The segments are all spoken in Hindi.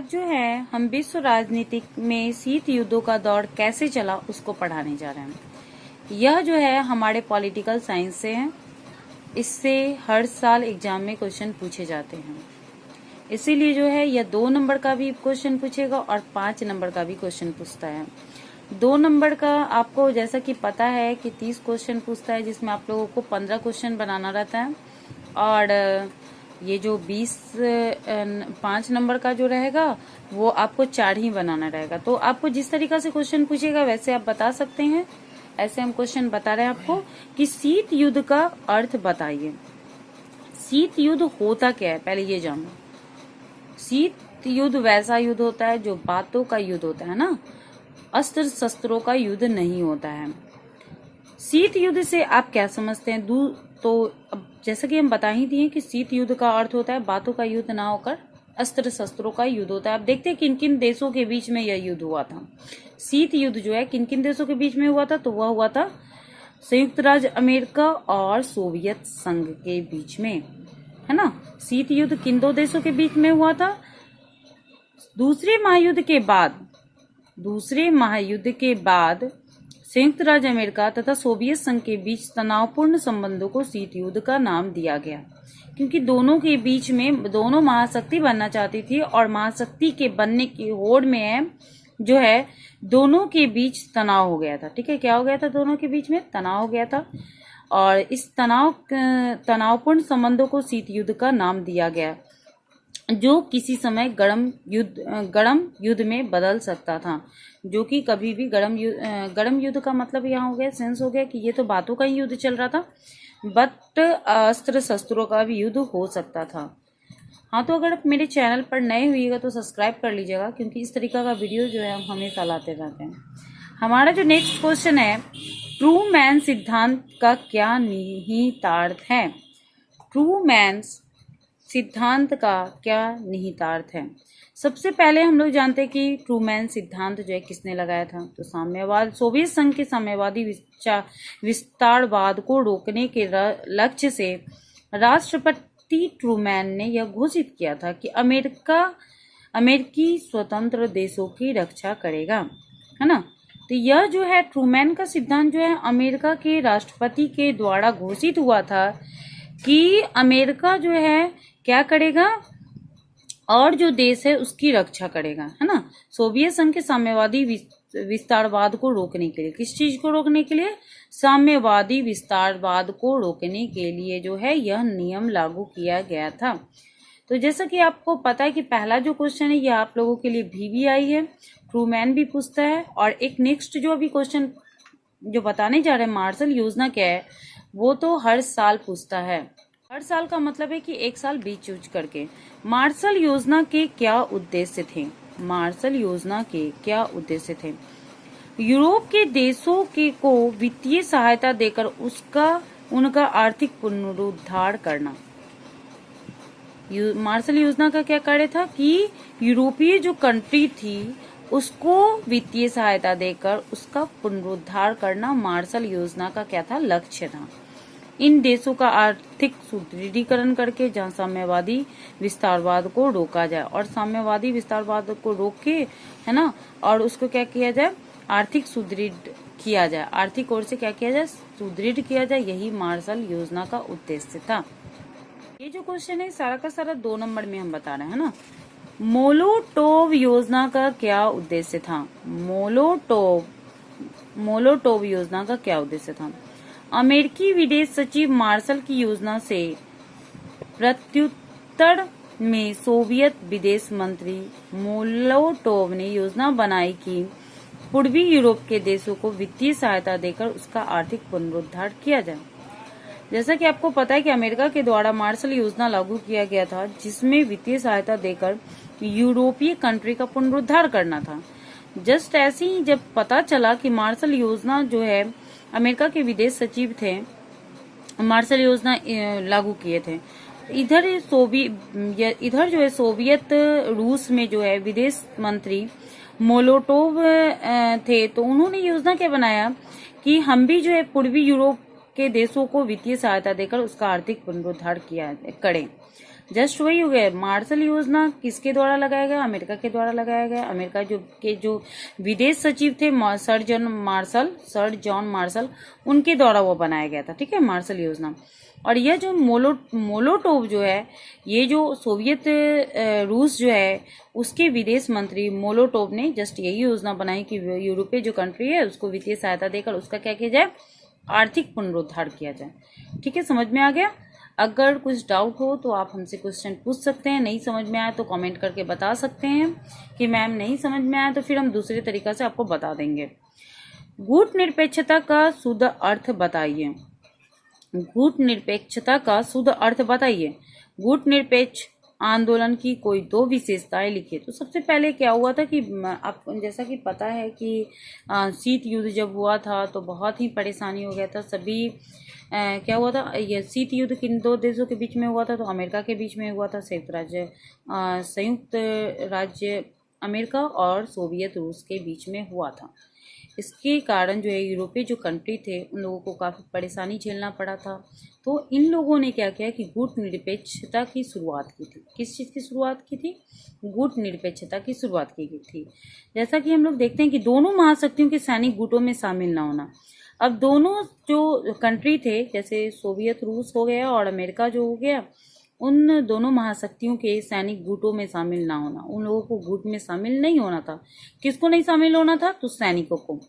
आज जो है हम विश्व राजनीतिक में शीत युद्धों का दौर कैसे चला उसको पढ़ाने जा रहे हैं। यह जो है हमारे पॉलिटिकल साइंस से है। इससे हर साल एग्जाम में क्वेश्चन पूछे जाते हैं। इसीलिए जो है यह 2 नंबर का भी क्वेश्चन पूछेगा और 5 नंबर का भी क्वेश्चन पूछता है। 2 नंबर का आपको जैसा कि पता है कि 30 क्वेश्चन पूछता है, जिसमें आप लोगों को 15 क्वेश्चन बनाना रहता है। और ये जो 5 नंबर का जो रहेगा वो आपको 4 ही बनाना रहेगा। तो आपको जिस तरीका से क्वेश्चन पूछेगा वैसे आप बता सकते हैं। ऐसे हम क्वेश्चन बता रहे हैं आपको कि शीत युद्ध का अर्थ बताइए। शीत युद्ध होता क्या है, पहले ये जानो। शीत युद्ध वैसा युद्ध होता है जो बातों का युद्ध होता है ना, अस्त्र शस्त्रों का युद्ध नहीं होता है। शीत युद्ध से आप क्या समझते हैं? तो अब जैसा कि हम बता ही दिए कि शीत युद्ध का अर्थ होता है बातों का युद्ध ना होकर अस्त्र शस्त्रों का युद्ध होता है। अब देखते हैं किन किन देशों के बीच में यह युद्ध हुआ था। शीत युद्ध जो है किन किन देशों के बीच में हुआ था, तो वह हुआ था संयुक्त राज्य अमेरिका और सोवियत संघ के बीच में, है ना। शीत युद्ध किन 2 देशों के बीच में हुआ था? दूसरे महायुद्ध के बाद संयुक्त राज्य अमेरिका तथा सोवियत संघ के बीच तनावपूर्ण संबंधों को शीत युद्ध का नाम दिया गया, क्योंकि दोनों के बीच में दोनों महाशक्ति बनना चाहती थी और महाशक्ति के बनने की होड़ में जो है दोनों के बीच तनाव हो गया था। ठीक है, क्या हो गया था? दोनों के बीच में तनाव हो गया था और इस तनावपूर्ण संबंधों को शीत युद्ध का नाम दिया गया, जो किसी समय गरम युद्ध में बदल सकता था। जो कि कभी भी गरम युद्ध का मतलब यहाँ हो गया, सेंस हो गया कि ये तो बातों का ही युद्ध चल रहा था, बट अस्त्र शस्त्रों का भी युद्ध हो सकता था। हाँ, तो अगर आप मेरे चैनल पर नए हुइएगा तो सब्सक्राइब कर लीजिएगा, क्योंकि इस तरीका का वीडियो जो है हम हमेशा लाते रहते हैं। हमारा जो नेक्स्ट क्वेश्चन है, ट्रूमैन सिद्धांत का क्या निहितार्थ है? ट्रूमैन सिद्धांत का क्या निहितार्थ है? सबसे पहले हम लोग जानते हैं कि ट्रूमैन सिद्धांत जो है किसने लगाया था, तो सोवियत संघ के साम्यवादी विस्तारवाद को रोकने के लक्ष्य से राष्ट्रपति ट्रूमैन ने यह घोषित किया था कि अमेरिकी स्वतंत्र देशों की रक्षा करेगा, है ना। तो यह जो है ट्रूमैन का सिद्धांत जो है अमेरिका के राष्ट्रपति के द्वारा घोषित हुआ था कि अमेरिका जो है क्या करेगा और जो देश है उसकी रक्षा करेगा, है ना। सोवियत संघ के साम्यवादी विस्तारवाद को रोकने के लिए, किस चीज को रोकने के लिए? साम्यवादी विस्तारवाद को रोकने के लिए जो है यह नियम लागू किया गया था। तो जैसा कि आपको पता है कि पहला जो क्वेश्चन है यह आप लोगों के लिए VVI है, ट्रूमैन भी पूछता है। और एक नेक्स्ट जो अभी क्वेश्चन जो बताने जा रहे हैं, मार्शल योजना क्या है, वो तो हर साल पूछता है। हर साल का मतलब है कि 1 साल बीच चूज करके। मार्शल योजना के क्या उद्देश्य थे? मार्शल योजना के क्या उद्देश्य थे? यूरोप के देशों को वित्तीय सहायता देकर उनका आर्थिक पुनरुद्धार करना। मार्शल योजना का क्या कार्य था कि यूरोपीय जो कंट्री थी उसको वित्तीय सहायता देकर उसका पुनरुद्धार करना मार्शल योजना का क्या था? लक्ष्य था। इन देशों का आर्थिक सुदृढ़ीकरण करके जहां साम्यवादी विस्तारवाद को रोका जाए, और साम्यवादी विस्तारवाद को रोक के, है ना, और उसको क्या किया जाए? आर्थिक सुदृढ़ किया जाए, आर्थिक ओर से क्या किया जाए? सुदृढ़ किया जाए। यही मार्शल योजना का उद्देश्य था। ये जो क्वेश्चन है सारा का सारा 2 नंबर में हम बता रहे हैं ना। मोलोटोव योजना का क्या उद्देश्य था? मोलोटोव योजना का क्या उद्देश्य था? अमेरिकी विदेश सचिव मार्शल की योजना से प्रत्युत्तर में सोवियत विदेश मंत्री मोलोटोव ने योजना बनाई कि पूर्वी यूरोप के देशों को वित्तीय सहायता देकर उसका आर्थिक पुनरुद्धार किया जाए। जैसा कि आपको पता है कि अमेरिका के द्वारा मार्शल योजना लागू किया गया था, जिसमें वित्तीय सहायता देकर यूरोपीय कंट्री का पुनरुद्धार करना था। जस्ट ऐसे ही जब पता चला कि मार्शल योजना जो है, अमेरिका के विदेश सचिव थे, मार्शल योजना लागू किए थे। इधर जो है सोवियत रूस में जो है विदेश मंत्री मोलोटोव थे, तो उन्होंने योजना क्या बनाया कि हम भी जो है पूर्वी यूरोप के देशों को वित्तीय सहायता देकर उसका आर्थिक पुनरुद्धार करें। जस्ट वही हो गया। मार्शल योजना किसके द्वारा लगाया गया? अमेरिका के द्वारा लगाया गया। अमेरिका जो विदेश सचिव थे सर जॉन मार्शल, उनके द्वारा वो बनाया गया था। ठीक है, मार्शल योजना। और यह जो मोलोटोव जो है, ये जो सोवियत रूस जो है उसके विदेश मंत्री मोलोटोव ने जस्ट यही योजना बनाई कि यूरोपीय जो कंट्री है उसको वित्तीय सहायता देकर उसका क्या किया जाए? आर्थिक पुनरुद्धार किया जाए। ठीक है, समझ में आ गया? अगर कुछ डाउट हो तो आप हमसे क्वेश्चन पूछ सकते हैं। नहीं समझ में आया तो कमेंट करके बता सकते हैं कि मैम नहीं समझ में आया, तो फिर हम दूसरे तरीका से आपको बता देंगे। गुट निरपेक्षता का शुद्ध अर्थ बताइए। गुट निरपेक्षता का शुद्ध अर्थ बताइए। गुट निरपेक्ष आंदोलन की कोई दो विशेषताएं लिखिए। तो सबसे पहले क्या हुआ था कि आप जैसा कि पता है कि शीत युद्ध जब हुआ था तो बहुत ही परेशानी हो गया था। सभी क्या हुआ था? ये शीत युद्ध किन दो देशों के बीच में हुआ था? तो अमेरिका के बीच में हुआ था, संयुक्त राज्य अमेरिका और सोवियत रूस के बीच में हुआ था। इसके कारण जो है यूरोपीय जो कंट्री थे उन लोगों को काफ़ी परेशानी झेलना पड़ा था। तो इन लोगों ने क्या किया कि गुट निरपेक्षता की शुरुआत की थी। किस चीज़ की शुरुआत की थी? गुट निरपेक्षता की शुरुआत की गई थी। जैसा कि हम लोग देखते हैं कि दोनों महाशक्तियों के सैनिक गुटों में शामिल ना होना। अब दोनों जो कंट्री थे, जैसे सोवियत रूस हो गया और अमेरिका जो हो गया, उन दोनों महाशक्तियों के सैनिक गुटों में शामिल ना होना, उन लोगों को गुट में शामिल नहीं होना था। किसको नहीं शामिल होना था? तो सैनिकों को।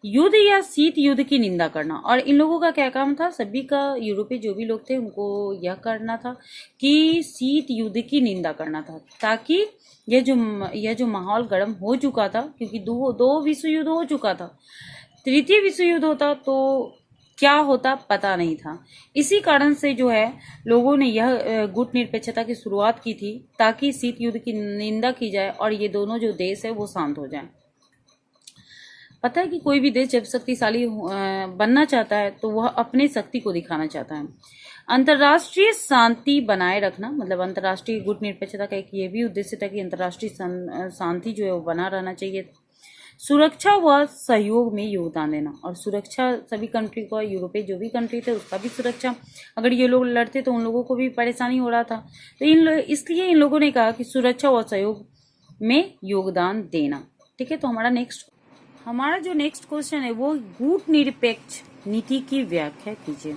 युद्ध या शीत युद्ध की निंदा करना। और इन लोगों का क्या काम था? सभी का, यूरोपीय जो भी लोग थे उनको यह करना था कि शीत युद्ध की निंदा करना था, ताकि यह जो माहौल गर्म हो चुका था, क्योंकि दो विश्व युद्ध हो चुका था, तृतीय विश्व युद्ध होता तो क्या होता पता नहीं था। इसी कारण से जो है लोगों ने यह गुट निरपेक्षता की शुरुआत की थी, ताकि शीत युद्ध की निंदा की जाए और ये दोनों जो देश है वो शांत हो जाएं। पता है कि कोई भी देश जब शक्तिशाली बनना चाहता है तो वह अपने शक्ति को दिखाना चाहता है। अंतर्राष्ट्रीय शांति बनाए रखना, मतलब अंतर्राष्ट्रीय गुट निरपेक्षता का एक ये भी उद्देश्य था कि अंतर्राष्ट्रीय शांति जो है वो बना रहना चाहिए। सुरक्षा व सहयोग में योगदान देना। और सुरक्षा सभी कंट्री को, यूरोपीय जो भी कंट्री थे उसका भी सुरक्षा, अगर ये लोग लड़ते तो उन लोगों को भी परेशानी हो रहा था। तो इसलिए इन लोगों ने कहा कि सुरक्षा व सहयोग में योगदान देना। ठीक है, तो हमारा जो नेक्स्ट क्वेश्चन है वो गुट निरपेक्ष नीति की व्याख्या कीजिए।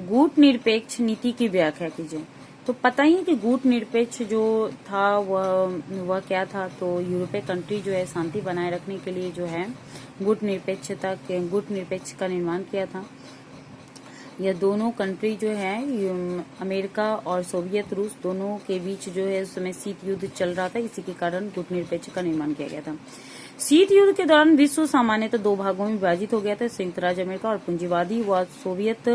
गुट निरपेक्ष नीति की व्याख्या कीजिए। तो पता ही है कि गुट निरपेक्ष जो था वह क्या था? तो यूरोपीय कंट्री जो है शांति बनाए रखने के लिए जो है गुट निरपेक्ष का निर्माण किया था। यह दोनों कंट्री जो है अमेरिका और सोवियत रूस दोनों के बीच जो है उस समय शीत युद्ध चल रहा था, इसी के कारण गुट निरपेक्ष का निर्माण किया गया था। शीत युद्ध के दौरान विश्व सामान्यतः दो भागों में विभाजित हो गया था, संयुक्त राज्य अमेरिका और पूंजीवादी व सोवियत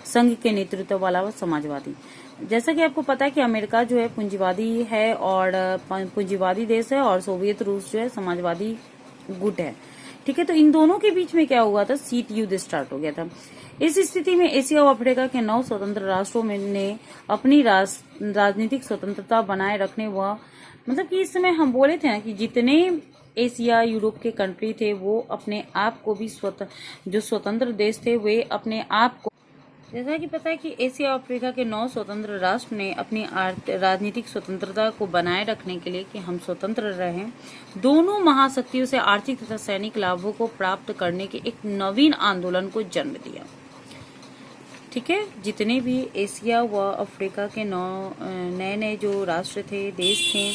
संघ के नेतृत्व वाला समाजवादी। जैसा कि आपको पता है कि अमेरिका जो है पूंजीवादी है और पूंजीवादी देश है, और सोवियत रूस जो है समाजवादी गुट है। ठीक है, तो इन दोनों के बीच में क्या हुआ था? शीत युद्ध स्टार्ट हो गया था। इस स्थिति में एशिया और अफ्रीका के 9 स्वतंत्र राष्ट्रों ने अपनी राजनीतिक स्वतंत्रता बनाए रखने व मतलब कि इस समय हम बोले थे ना कि जितने एशिया यूरोप के कंट्री थे वो अपने आप को भी जो स्वतंत्र देश थे वे अपने आप को, जैसा कि पता है कि एशिया और अफ्रीका के 9 स्वतंत्र राष्ट्र ने अपनी राजनीतिक स्वतंत्रता को बनाए रखने के लिए कि हम स्वतंत्र रहें, दोनों महाशक्तियों से आर्थिक तथा सैनिक लाभों को प्राप्त करने के एक नवीन आंदोलन को जन्म दिया। ठीक है, जितने भी एशिया व अफ्रीका के नए जो राष्ट्र थे, देश थे,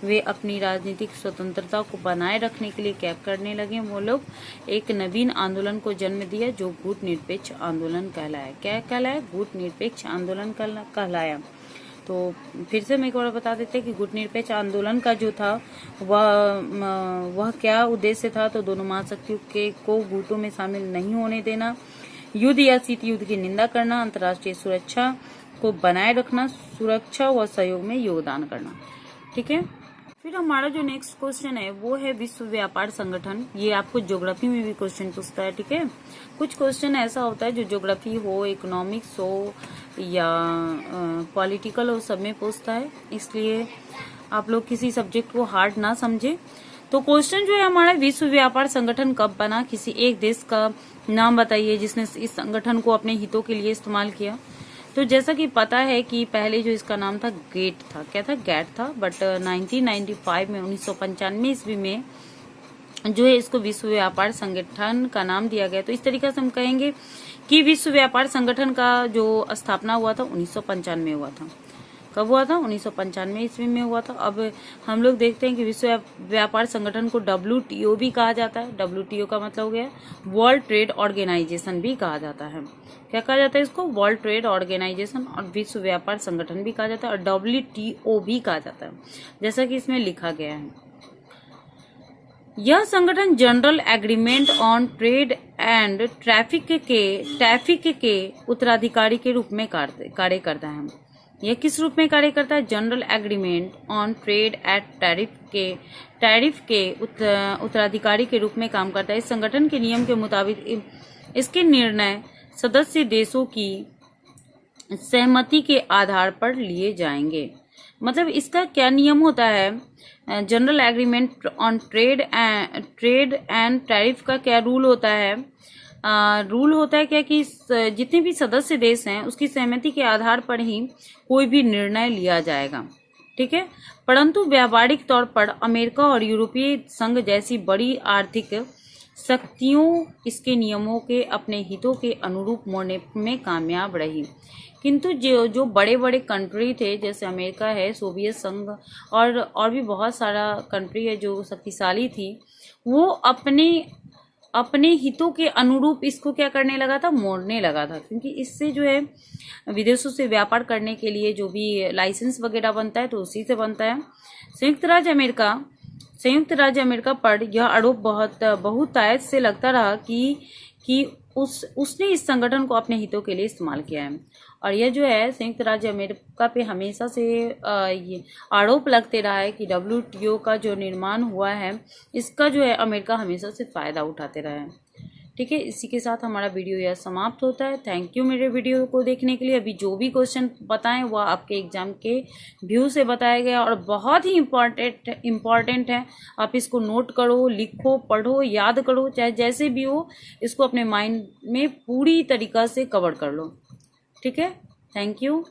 वे अपनी राजनीतिक स्वतंत्रता को बनाए रखने के लिए क्या करने लगे? वो लोग एक नवीन आंदोलन को जन्म दिया जो गुट निरपेक्ष आंदोलन कहलाया। क्या कहलाया? गुट निरपेक्ष आंदोलन कहलाया। तो फिर से मैं एक बार बता देते हैं कि गुट निरपेक्ष आंदोलन का जो था वह क्या उद्देश्य था? तो दोनों महाशक्तियों को गुटों में शामिल नहीं होने देना, युद्ध या शीत युद्ध की निंदा करना, अंतर्राष्ट्रीय सुरक्षा को बनाए रखना, सुरक्षा व सहयोग में योगदान करना। ठीक है, फिर हमारा जो नेक्स्ट क्वेश्चन है वो है विश्व व्यापार संगठन। ये आपको ज्योग्राफी में भी क्वेश्चन पूछता है। ठीक है, कुछ क्वेश्चन ऐसा होता है जो ज्योग्राफी हो, इकोनॉमिक्स हो या पॉलिटिकल हो, सब में पूछता है, इसलिए आप लोग किसी सब्जेक्ट को हार्ड ना समझे। तो क्वेश्चन जो है हमारा, विश्व व्यापार संगठन कब बना? किसी एक देश का नाम बताइए जिसने इस संगठन को अपने हितों के लिए इस्तेमाल किया। तो जैसा कि पता है कि पहले जो इसका नाम था गेट था, क्या था, गैट था, बट 1995 में 1995 ईस्वी में जो है इसको विश्व व्यापार संगठन का नाम दिया गया। तो इस तरीके से हम कहेंगे कि विश्व व्यापार संगठन का जो स्थापना हुआ था 1995 में हुआ था। कब हुआ था? 1995 ईस्वी में हुआ था। अब हम लोग देखते हैं कि विश्व व्यापार संगठन को WTO भी कहा जाता है। WTO का मतलब हो गया वर्ल्ड ट्रेड ऑर्गेनाइजेशन भी कहा जाता है। क्या कहा जाता है इसको? वर्ल्ड ट्रेड ऑर्गेनाइजेशन, और विश्व व्यापार संगठन भी कहा जाता है, और WTO भी कहा जाता है, जैसा कि इसमें लिखा गया है। यह संगठन general agreement on trade and traffic के उत्तराधिकारी के रूप में कार्य करता है। यह किस रूप में कार्य करता है? General agreement on trade and tariff के उत्तराधिकारी के रूप में काम करता है। इस संगठन के नियम के मुताबिक इसके निर्णय सदस्य देशों की सहमति के आधार पर लिए जाएंगे। मतलब इसका क्या नियम होता है? General agreement on trade and tariff का क्या रूल होता है? रूल होता है क्या कि जितने भी सदस्य देश हैं उसकी सहमति के आधार पर ही कोई भी निर्णय लिया जाएगा, ठीक है। परंतु व्यावहारिक तौर पर अमेरिका और यूरोपीय संघ जैसी बड़ी आर्थिक शक्तियों इसके नियमों के अपने हितों के अनुरूप मोड़ने में कामयाब रही, किंतु जो बड़े बड़े कंट्री थे, जैसे अमेरिका है, सोवियत संघ और भी बहुत सारा कंट्री है जो शक्तिशाली थी, वो अपने हितों के अनुरूप इसको क्या करने लगा था? मोड़ने लगा था। क्योंकि इससे जो है विदेशों से व्यापार करने के लिए जो भी लाइसेंस वगैरह बनता है तो उसी से बनता है। संयुक्त राज्य अमेरिका पर यह आरोप बहुतायत से लगता रहा कि उसने इस संगठन को अपने हितों के लिए इस्तेमाल किया है। और यह जो है संयुक्त राज्य अमेरिका पे हमेशा से ये आरोप लगते रहा है कि WTO का जो निर्माण हुआ है इसका जो है अमेरिका हमेशा से फायदा उठाते रहा है, ठीक है। इसी के साथ हमारा वीडियो यह समाप्त होता है। थैंक यू मेरे वीडियो को देखने के लिए। अभी जो भी क्वेश्चन बताएं वह आपके एग्जाम के व्यू से बताया गया और बहुत ही इम्पॉर्टेंट है। आप इसको नोट करो, लिखो, पढ़ो, याद करो, चाहे जैसे भी हो, इसको अपने माइंड में पूरी तरीक़ा से कवर कर लो, ठीक है। Thank you.